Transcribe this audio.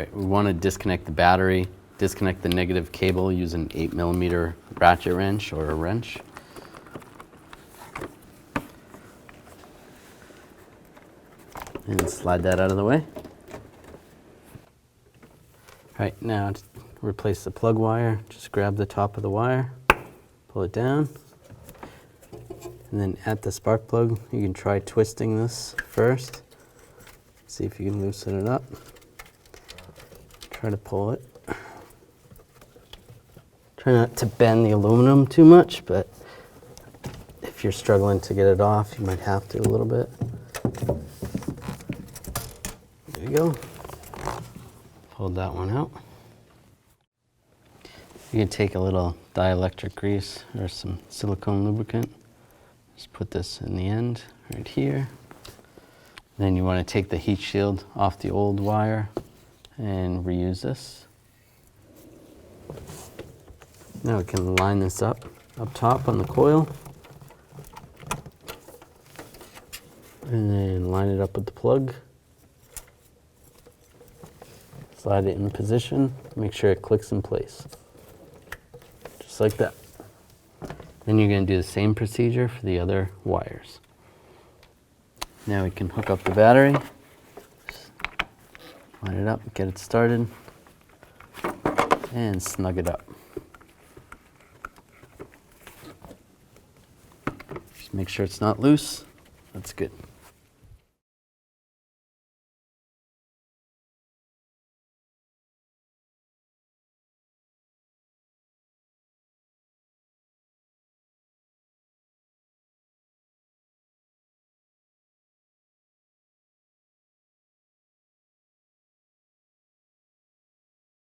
right, we want to disconnect the battery, disconnect the negative cable using an 8mm ratchet wrench or a wrench. And slide that out of the way. All right, now to replace the plug wire, just grab the top of the wire, pull it down, and then at the spark plug, you can try twisting this first. See if you can loosen it up. Try to pull it. Try not to bend the aluminum too much, but if you're struggling to get it off, you might have to a little bit. There you go. Hold that one out. You can take a little dielectric grease or some silicone lubricant. Just put this in the end right here. Then you want to take the heat shield off the old wire and reuse this. Now we can line this up top on the coil. And then line it up with the plug. Slide it in position, make sure it clicks in place. Just like that. Then you're going to do the same procedure for the other wires. Now we can hook up the battery, line it up, get it started, and snug it up. Just make sure it's not loose. That's good.